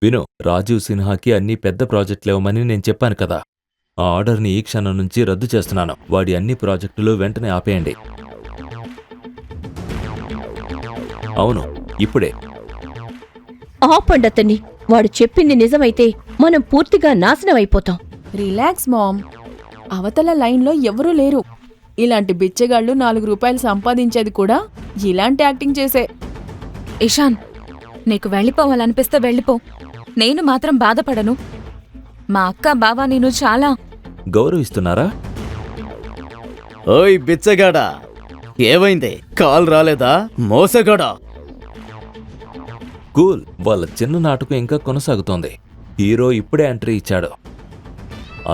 విను, రాజీవ్ సిన్హాకి అన్ని పెద్ద ప్రాజెక్టులేవమని నేను చెప్పాను కదా. ఆ ఆర్డర్ని ఈ క్షణం నుంచి రద్దు చేస్తున్నాను. వాడి అన్ని ప్రాజెక్టులు వెంటనే ఆపేయండి. అవును, ఇప్పుడే. ఆపండతన్ని. వాడు చెప్పింది నిజమైతే మనం పూర్తిగా నాశనం అయిపోతాం. రిలాక్స్ మామ్, అవతల లైన్లో ఎవరూ లేరు. ఇలాంటి బిచ్చగాళ్ళు 4 రూపాయలు సంపాదించేది కూడా ఇలాంటి యాక్టింగ్ చేసే. ఇషాన్, నీకు వెళ్ళిపోవాలనిపిస్తే వెళ్ళిపో. నేను మాత్రం బాధపడను. మా అక్క బావ నేను చాలా గౌరవిస్తున్నారా? ఓయ్ బిచ్చగాడా, ఏమైంది? కాల్ రాలేదా? మోసగాడా. కూల్. వాళ్ళ చిన్న నాటకం ఇంకా కొనసాగుతోంది. హీరో ఇప్పుడే ఎంట్రీ ఇచ్చాడు.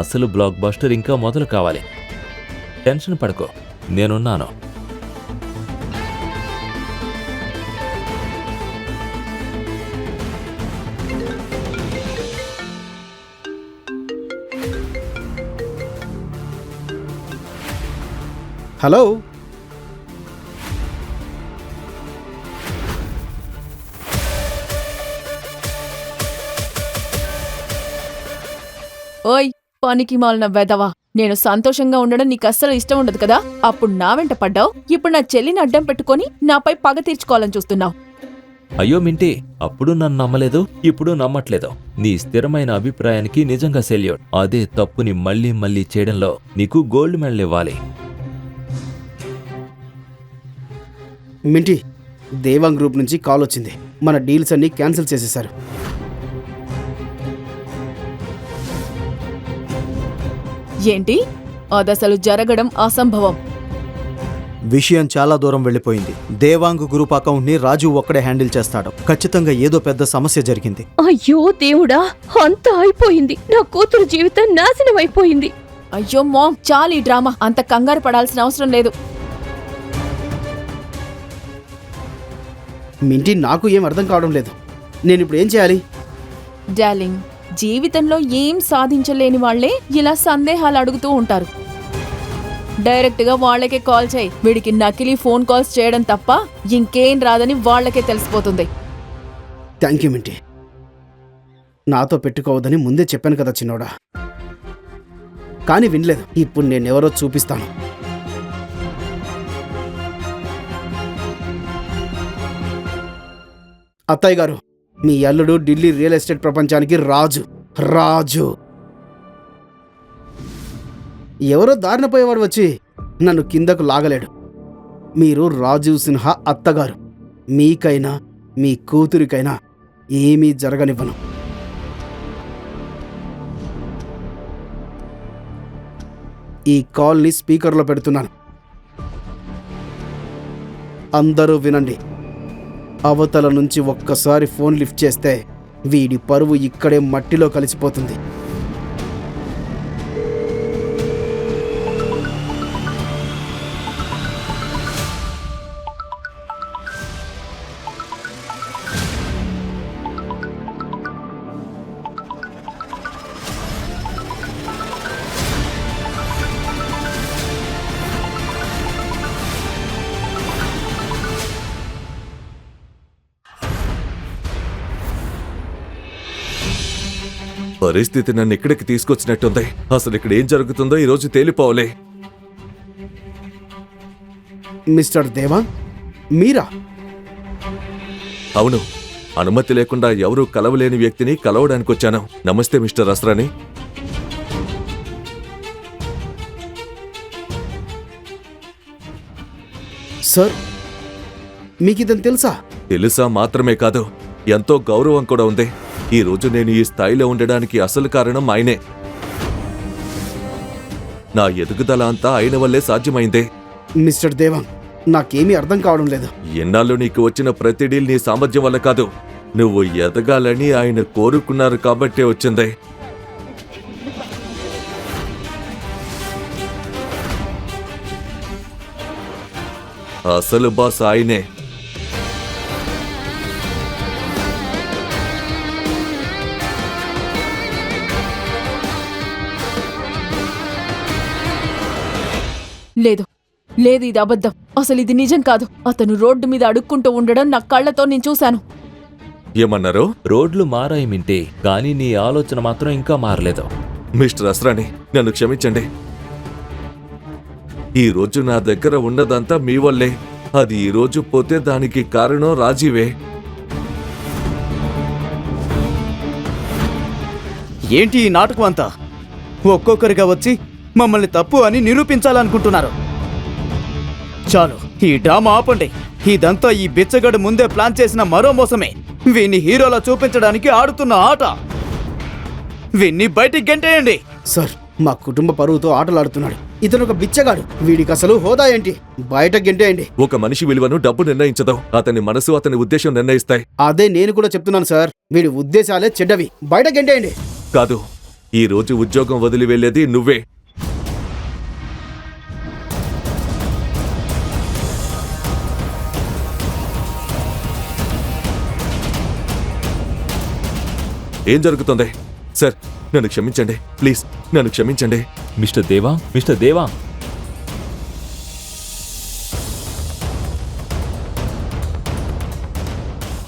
అసలు బ్లాక్ బస్టర్ ఇంకా మొదలు కావాలి. టెన్షన్ పడకో, నేనున్నాను. హలో, ఓయ్ పనికి మాలిన వెదవా, నేను సంతోషంగా ఉండడం నీకు అస్సలు ఇష్టం ఉండదు కదా. అప్పుడు నా వెంట పడ్డావు, ఇప్పుడు నా చెల్లిని అడ్డం పెట్టుకొని నాపై పగ తీర్చుకోవాలని చూస్తున్నావు. అయ్యో మింటి, అప్పుడు నన్ను నమ్మలేదు, ఇప్పుడు నమ్మట్లేదు. నీ స్థిరమైన అభిప్రాయానికి నిజంగా సెల్యూట్. అదే తప్పుని మళ్ళీ మళ్ళీ చేయడంలో నీకు గోల్డ్ మెడల్ ఇవ్వాలి. మింటి, దేవాంగ్ గ్రూప్ నుంచి కాల్ వచ్చింది. మన డీల్స్ అన్ని క్యాన్సిల్ చేసేశారు. ఏంటి? అదసలు జరగడం అసంభవం. విషయం చాలా దూరం వెళ్ళిపోయింది. దేవాంగ్ గ్రూప్ అకౌంట్ ని రాజు ఒక్కడే హ్యాండిల్ చేస్తాడు. ఖచ్చితంగా ఏదో పెద్ద సమస్య జరిగింది. అయ్యో దేవుడా, అంతా అయిపోయింది. నా కూతురు జీవితం నాశనం అయిపోయింది. అయ్యో మామ్, చాలు ఈ డ్రామా. అంత కంగారు పడాల్సిన అవసరం లేదు. మింటి, నాకు ఏం అర్థం కావడం లేదు. నేను ఇప్పుడు ఏం చేయాలి? డార్లింగ్, జీవితంలో ఏం సాధించలేని వాళ్లే ఇలా సందేహాలు అడుగుతూ ఉంటారు. డైరెక్ట్గా వాళ్లకే కాల్ చేయి. వీడికి నకిలీ ఫోన్ కాల్స్ చేయడం తప్ప ఇంకేం రాదని వాళ్లకే తెలిసిపోతుంది. Thank you Minti. నాతో పెట్టుకోవద్దని ముందే చెప్పాను కదా చిన్నోడా, కానీ వినలేదు. ఇప్పుడు నేనెవరో చూపిస్తాను. అత్తయ్య గారు, మీ అల్లుడు ఢిల్లీ రియల్ ఎస్టేట్ ప్రపంచానికి రాజు. రాజు ఎవరో దారిన పోయేవాడు వచ్చి నన్ను కిందకు లాగలేడు. మీరు రాజీవ్ సిన్హా అత్తగారు. మీకైనా మీ కూతురికైనా ఏమీ జరగనివ్వను. ఈ కాల్ని స్పీకర్లో పెడుతున్నాను. అందరూ వినండి. అవతల నుంచి ఒక్కసారి ఫోన్ లిఫ్ట్ చేస్తే వీడి పరువు ఇక్కడే మట్టిలో కలిసిపోతుంది. పరిస్థితి నన్ను ఇక్కడికి తీసుకొచ్చినట్టుంది. అసలు ఇక్కడ ఏం జరుగుతుందో ఈరోజు తేలిపోవలే. మిస్టర్ దేవాంగ్, మీరా? అవును, అనుమతి లేకుండా ఎవరూ కలవలేని వ్యక్తిని కలవడానికి వచ్చాను. నమస్తే మిస్టర్ అస్రాని. సార్, మీకిదని తెలుసా? తెలుసా మాత్రమే కాదు, ఎంతో గౌరవం కూడా ఉంది. ఈ రోజు నేను ఈ స్థాయిలో ఉండడానికి అసలు కారణం ఆయనే. నా ఎదుగుదల అంతా ఆయన వల్లే సాధ్యమైందే. మిస్టర్ దేవాంగ్, నాకేమీ అర్థం కావడం లేదు. ఎన్నాళ్ళు నీకు వచ్చిన ప్రతి డీల్ నీ సామర్థ్యం వల్ల కాదు, నువ్వు ఎదగాలని ఆయన కోరుకున్నారు కాబట్టే వచ్చిందే. అసలు బాస్ ఆయనే. లేదు లేదు, ఇది అబద్ధం. అసలు ఇది నిజం కాదు. అతను రోడ్డు మీద అడుక్కుంటూ ఉండడం నా కళ్ళతో నేను చూశాను. ఏమన్నారు? రోడ్లు మారాయి మింటి, కానీ నీ ఆలోచన మాత్రం ఇంకా మారలేదు. మిస్టర్ అస్రాని, నన్ను క్షమించండి. ఈ రోజు నా దగ్గర ఉన్నదంతా మీ వల్లే. అది ఈ రోజు పోతే దానికి కారణం రాజీవే. ఏంటి ఈ నాటకం అంతా? ఒక్కొక్కరిగా వచ్చి మమ్మల్ని తప్పు అని నిరూపించాలనుకుంటున్నారు. చాలు, ఈ డ్రామా ఆపండి. ఇదంతా ఈ బిచ్చగడు ముందే ప్లాన్ చేసిన మరో మోసమే. వీన్ని హీరోలా చూపించడానికి ఆడుతున్న ఆట. వీన్ని బయటికి గెంటేయండి. సార్, మా కుటుంబ పరువుతో ఆటలాడుతున్నాడు. ఇతను ఒక బిచ్చగాడు. వీడికి అసలు హోదా ఏంటి? బయట గెంటేయండి. ఒక మనిషి విలువను డబ్బు నిర్ణయించదు, అతని మనసు, అతని ఉద్దేశం నిర్ణయిస్తాయి. అదే నేను కూడా చెప్తున్నాను సార్. వీడి ఉద్దేశాలే చెడ్డవి. బయట గెంటేయండి. కాదు, ఈ రోజు ఉద్యోగం వదిలి వెళ్ళేది నువ్వే. ఏం జరుగుతుంది? సార్, నన్ను క్షమించండి ప్లీజ్, నన్ను క్షమించండి. మిస్టర్ దేవా, మిస్టర్ దేవా,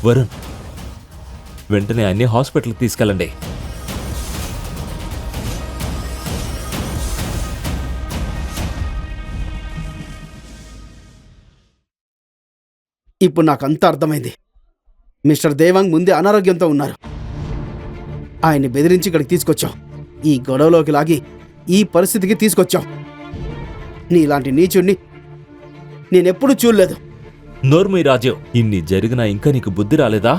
వరుణ్, వెంటనే అన్ని హాస్పిటల్కి తీసుకెళ్ళండి. ఇప్పుడు నాకంతా అర్థమైంది. మిస్టర్ దేవాంగ్ ముందే అనారోగ్యంతో ఉన్నారు. ఆయన్ని బెదిరించి ఇక్కడికి తీసుకొచ్చాం. ఈ గొడవలోకి లాగి ఈ పరిస్థితికి తీసుకొచ్చాం. నీలాంటి నీచుడిని నేనెప్పుడూ చూడలేదు. నోర్మీ రాజు, ఇన్ని జరిగినా ఇంకా నీకు బుద్ధి రాలేదా?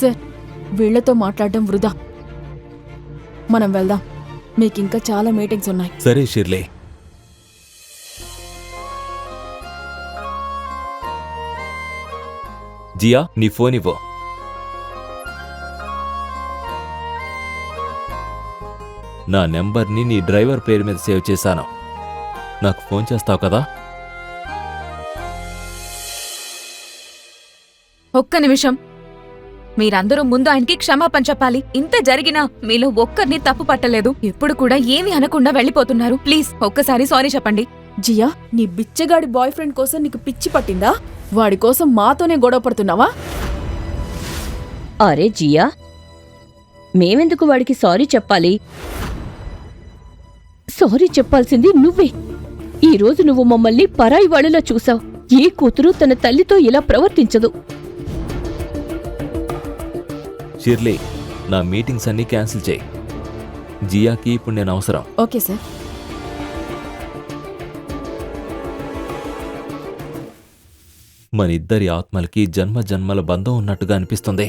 సార్, వీళ్లతో మాట్లాడడం వృధా. మనం వెళ్దాం. మీకింకా చాలా మీటింగ్స్ ఉన్నాయి. సరే షిర్లీ. జియా, నీ ఫోన్ ఇవ్వు. నా నెంబర్ని నీ డ్రైవర్ పేరు మీద సేవ్ చేశాను. నాకు ఫోన్ చేస్తావు కదా? ఒక్క నిమిషం. మీరందరూ ముందు ఆయనకి క్షమాపణ చెప్పాలి. ఇంత జరిగినా మీలో ఒక్కరిని తప్పు పట్టలేదు. ఇప్పుడు కూడా ఏమీ అనకుండా వెళ్ళిపోతున్నారు. ప్లీజ్ ఒక్కసారి సారీ చెప్పండి. జియా, నీ బిచ్చగాడి బాయ్ ఫ్రెండ్ కోసం నీకు పిచ్చి పట్టిందా? వాడి కోసం మాతోనే గొడవ పడుతున్నావా? అరే జియా, మేమెందుకు వాడికి సారీ చెప్పాలి? సారీ చెప్పాల్సింది నువ్వే. ఈరోజు నువ్వు మమ్మల్ని పరాయి వాళ్ళలా చూసావు. ఏ కూతురు తన తల్లితో ఇలా ప్రవర్తించదు. షిర్లీ, నా మీటింగ్స్ అన్నీ క్యాన్సిల్ చేయి. జియాకి ఇప్పుడు నేను అవసరం. Okay sir. మనిద్దరి ఆత్మలకి జన్మ జన్మల బంధం ఉన్నట్టుగా అనిపిస్తుంది.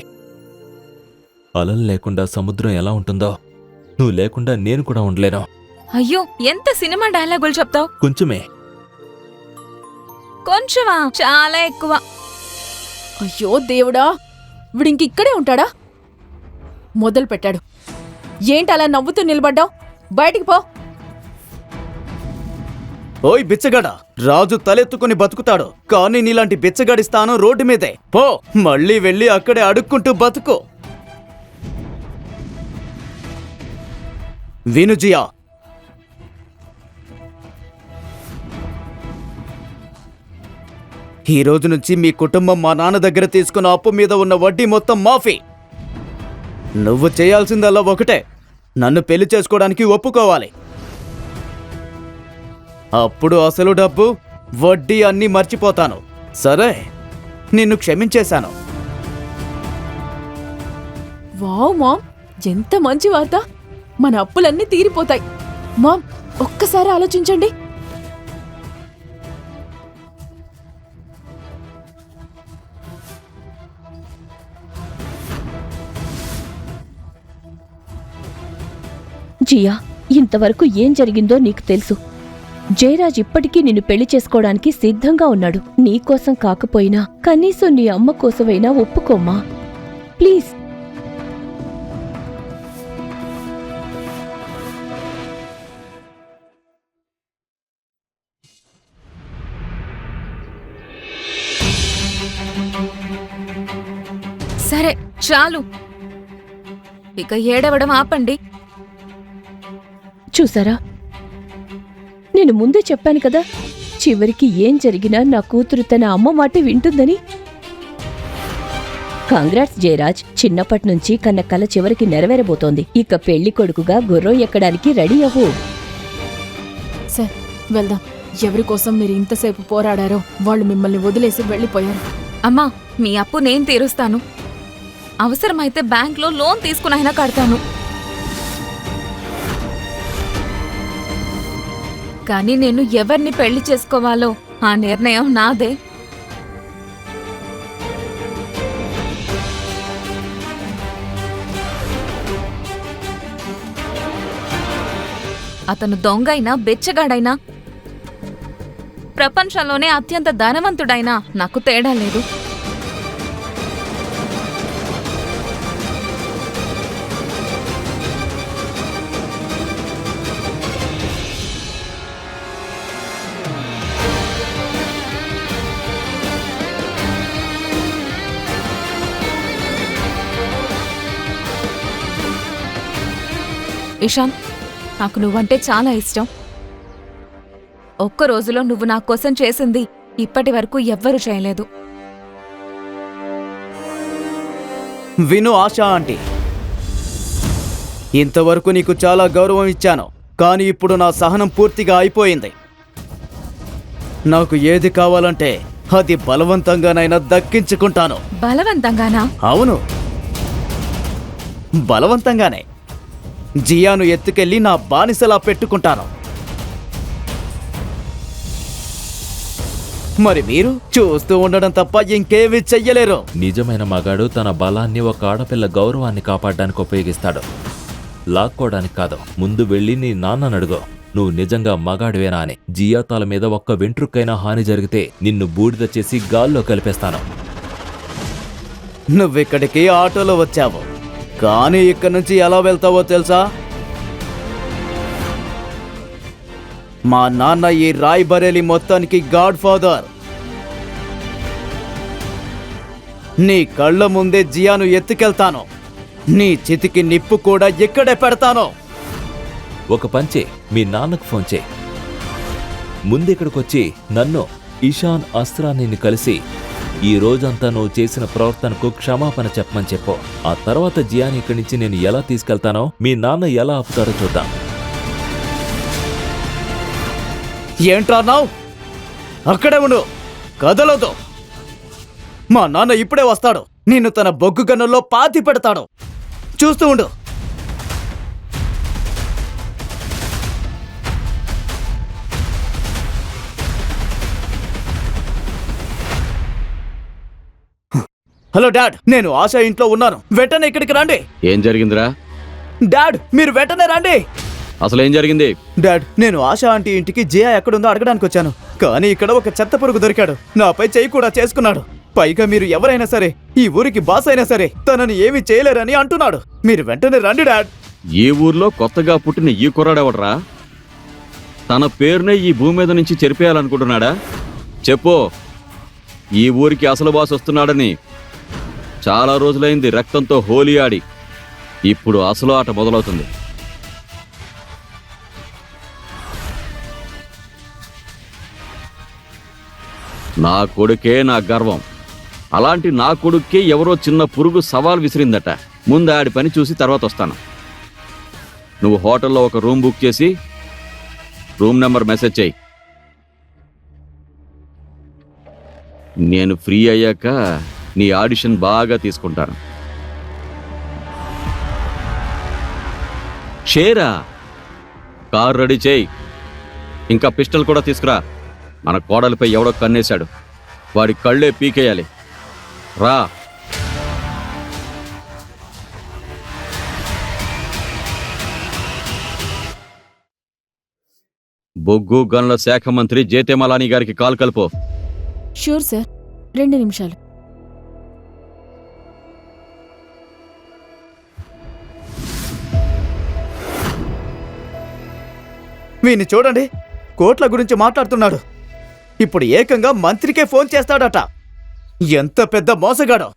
అలలు లేకుండా సముద్రం ఎలా ఉంటుందో, నువ్వు లేకుండా నేను కూడా ఉండలేను. అయ్యో, ఎంత సినిమా డైలాగులు చెప్తావు. కొంచెమే. కొంచెమా? చాలా ఎక్కువ. అయ్యో దేవుడా, వీడింకిక్కడే ఉంటాడా? మొదలు పెట్టాడు. ఏంటి అలా నవ్వుతూ నిలబడ్డావు? బయటికి పో. ఓయ్ బిచ్చగాడా, రాజు తలెత్తుకుని బతుకుతాడు, కానీ నీలాంటి బిచ్చగాడి స్థానం రోడ్డు మీదే. పో, మళ్ళీ వెళ్ళి అక్కడే అడుక్కుంటూ బతుకు. విను జియా, ఈ రోజు నుంచి మీ కుటుంబం మా నాన్న దగ్గర తీసుకున్న అప్పు మీద ఉన్న వడ్డీ మొత్తం మాఫీ. నువ్వు చేయాల్సిందల్లా ఒకటే, నన్ను పెళ్లి చేసుకోవడానికి ఒప్పుకోవాలి. అప్పుడు అసలు డబ్బు, వడ్డీ అన్నీ మర్చిపోతాను. సరే, నిన్ను క్షమించేశాను. వావ్ మామ్, ఎంత మంచి వార్త. మన అప్పులన్నీ తీరిపోతాయి. మామ్, ఒక్కసారి ఆలోచించండి. జియా, ఇంతవరకు ఏం జరిగిందో నీకు తెలుసు. జయరాజ్ ఇప్పటికీ నిన్ను పెళ్లి చేసుకోవడానికి సిద్ధంగా ఉన్నాడు. నీకోసం కాకపోయినా కనీసం నీ అమ్మ కోసమైనా ఒప్పుకోమ్మా, ప్లీజ్. సరే, చాలు. ఇక ఏడవడం ఆపండి. చూసారా, నేను ముందే చెప్పాను కదా, చివరికి ఏం జరిగినా నా కూతురు తన అమ్మ మాట వింటుందని. కంగ్రాట్స్ జయరాజ్, చిన్నప్పటి నుంచి కన్న కల చివరికి నెరవేరబోతోంది. ఇక పెళ్లి కొడుకుగా గుర్రం ఎక్కడానికి రెడీ అవ్వు. సార్ వెళ్దాం. ఎవరి కోసం మీరు ఇంతసేపు పోరాడారో వాళ్ళు మిమ్మల్ని వదిలేసి వెళ్ళిపోయారు. అమ్మా, మీ అప్పు నేను తీరుస్తాను. అవసరమైతే బ్యాంక్లో లోన్ తీసుకునైనా కడతాను. కానీ నేను ఎవరిని పెళ్లి చేసుకోవాలో ఆ నిర్ణయం నాదే. అతను దొంగైనా బెచ్చగాడైనా ప్రపంచంలోనే అత్యంత ధనవంతుడైనా నాకు తేడా లేదు. ఇషాన్, నాకు నువ్వంటే చాలా ఇష్టం. ఒక్క రోజులో నువ్వు నా కోసం చేసింది ఇప్పటి వరకు ఎవ్వరూ చేయలేదు. విను ఆశా ఆంటీ, ఇంతవరకు నీకు చాలా గౌరవం ఇచ్చాను, కానీ ఇప్పుడు నా సహనం పూర్తిగా అయిపోయింది. నాకు ఏది కావాలంటే అది బలవంతంగానైనా దక్కించుకుంటాను. బలవంతంగానా? అవును, బలవంతంగానే జియాను ఎత్తుకెళ్ళి నా బానిసలా పెట్టుకుంటాను. మరి మీరు చూస్తూ ఉండడం తప్ప ఇంకేమీ చెయ్యలేరు. నిజమైన మగాడు తన బలాన్ని ఒక ఆడపిల్ల గౌరవాన్ని కాపాడడానికి ఉపయోగిస్తాడు, లాక్కోవడానికి కాదు. ముందు వెళ్ళి నీ నాన్నను అడుగు, నువ్వు నిజంగా మగాడివేనా అని. జియా తల మీద ఒక్క వెంట్రుకైనా హాని జరిగితే నిన్ను బూడిద చేసి గాల్లో కలిపేస్తాను. నువ్విక్కడికి ఆటోలో వచ్చావు, కానీ ఇక్కడి నుంచి ఎలా వెళ్తావో తెలుసా? మా నాన్న ఈ రాయ్ బరేలీ మొత్తానికి గాడ్ ఫాదర్. నీ కళ్ళ ముందే జియాను ఎత్తుకెళ్తాను, నీ చితికి నిప్పు కూడా ఇక్కడే పెడతాను. ఒక పంచే, మీ నాన్నకు ఫోన్ చేయి. ముందిక్కడికొచ్చి నన్ను, ఇషాన్, అస్రాని కలిసి ఈ రోజంతా నువ్వు చేసిన ప్రవర్తనకు క్షమాపణ చెప్పమని చెప్పు. ఆ తర్వాత జియాని ఇక్కడి నుంచి నేను ఎలా తీసుకెళ్తానో మీ నాన్న ఎలా ఆపుతారో చూద్దాం. ఏంట్రాన్నావు? అక్కడే ఉండు, కదలదు. మా నాన్న ఇప్పుడే వస్తాడు, నిన్ను తన బొగ్గు గన్నుల్లో పాతి పెడతాడు. చూస్తూ ఉండు. హలో డాడ్, నేను ఆశా ఇంట్లో ఉన్నాను, వెంటనే ఇక్కడికి రండి. ఏం జరిగిందిరా? డాడ్, మీరు వెంటనే రండి. అసలు ఏం జరిగింది? డాడ్, నేను ఆశా ఆంటీ ఇంటికి జియా ఎక్కడుందో అడగడానికి వచ్చాను, కానీ ఇక్కడ ఒక చెత్త పురుగు దొరికాడు. నాపై చెయ్యి కూడా చేసుకున్నాడు. పైగా మీరు ఎవరైనా సరే, ఈ ఊరికి బాస్ అయినా సరే, తనని ఏమీ చేయలేరని అంటున్నాడు. మీరు వెంటనే రండి డాడ్. ఈ ఊర్లో కొత్తగా పుట్టిన ఈ కుర్రాడెవడరా? తన పేరునే ఈ భూమి మీద నుంచి చెరిపేయాలనుకుంటున్నాడా? చెప్పు, ఈ ఊరికి అసలు బాస్ వస్తున్నాడని. చాలా రోజులైంది రక్తంతో హోలీ ఆడి, ఇప్పుడు అసలు ఆట మొదలవుతుంది. నా కొడుకే నా గర్వం. అలాంటి నా కొడుక్కి ఎవరో చిన్న పురుగు సవాల్ విసిరిందట. ముందు ఆడి పని చూసి తర్వాత వస్తాను. నువ్వు హోటల్లో ఒక రూమ్ బుక్ చేసి రూమ్ నెంబర్ మెసేజ్ చేయి. నేను ఫ్రీ అయ్యాక నీ ఆడిషన్ బాగా తీసుకుంటాను. షేరా, కార్ రెడీ చేయి. ఇంకా పిస్టల్ కూడా తీసుకురా. మన కోడలిపై ఎవడో కన్నేశాడు, వాడి కళ్ళే పీకేయాలి. రా. బొగ్గు గన్ల శాఖ మంత్రి జేతేమలాని గారికి కాల్ కలుపు. షూర్ సార్, 2 నిమిషాలు. వీణ్ణి చూడండి, కోట్ల గురించి మాట్లాడుతున్నాడు. ఇప్పుడు ఏకంగా మంత్రికే ఫోన్ చేస్తాడట. ఎంత పెద్ద మోసగాడో.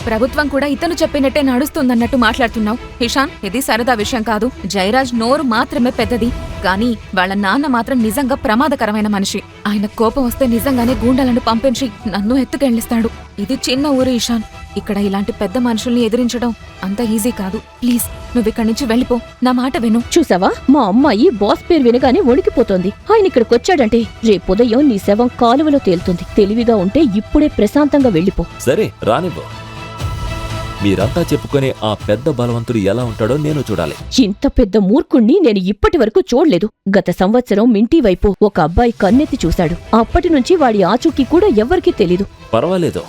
ప్రభుత్వం కూడా ఇతను చెప్పినట్టే నడుస్తుందన్నట్టు మాట్లాడుతున్నావు. ఇషాన్, ఇది సరదా విషయం కాదు. జయరాజ్ నోరు మాత్రమే పెద్దది, కానీ వాళ్ళ నాన్న మాత్రం నిజంగా ప్రమాదకరమైన మనిషి. ఆయన కోపం వస్తే నిజంగానే గూండాలను పంపించి నన్ను ఎత్తుకెళ్లిస్తాడు. ఇది చిన్న ఊరు ఇషాన్. ఇక్కడ ఇలాంటి పెద్ద మనుషుల్ని ఎదిరించడం అంత ఈజీ కాదు. ప్లీజ్ నువ్విక్కడి నుంచి వెళ్ళిపో. నా మాట విను. చూసావా, మా అమ్మాయి బాస్ పేరు వినగానే వణికిపోతోంది. ఆయన ఇక్కడికొచ్చాడంటే రేపుదయం నీ శవం కాలువలో తేలుతుంది. తెలివిగా ఉంటే ఇప్పుడే ప్రశాంతంగా వెళ్ళిపో. సరే రానివ్వు. మీరంతా చెప్పుకునే ఆ పెద్ద బలవంతుడు ఎలా ఉంటాడో నేను చూడాలి. ఇంత పెద్ద మూర్ఖుణ్ణి నేను ఇప్పటి వరకు చూడలేదు. గత సంవత్సరం మింటీ వైపు ఒక అబ్బాయి కన్నెత్తి చూశాడు. అప్పటి నుంచి వాడి ఆచూకీ కూడా ఎవ్వరికీ తెలీదు. పర్వాలేదు,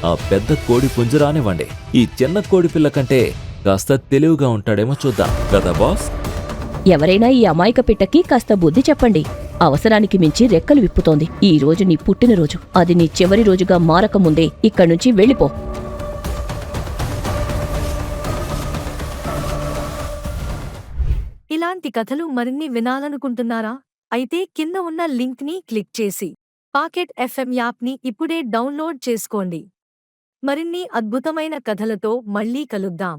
ఆ పెద్ద కోడి పుంజు రానివ్వండి. ఈ చిన్న కోడి పిల్ల కంటే కాస్త తెలివిగా ఉంటాడేమో చూద్దాం కదా బాస్. ఎవరైనా ఈ అమాయక పిట్టకి కాస్త బుద్ధి చెప్పండి. అవసరానికి మించి రెక్కలు విప్పుతోంది. ఈ రోజు నీ పుట్టినరోజు. అది నీ చివరి రోజుగా మారకముందే ఇక్కడ్నుంచి వెళ్ళిపో. ఇలాంటి కథలు మరిన్ని వినాలనుకుంటున్నారా? అయితే కింద ఉన్న లింక్ని క్లిక్ చేసి పాకెట్ ఎఫ్ఎం యాప్ని ఇప్పుడే డౌన్లోడ్ చేసుకోండి. మరిన్ని అద్భుతమైన కథలతో మళ్ళీ కలుద్దాం.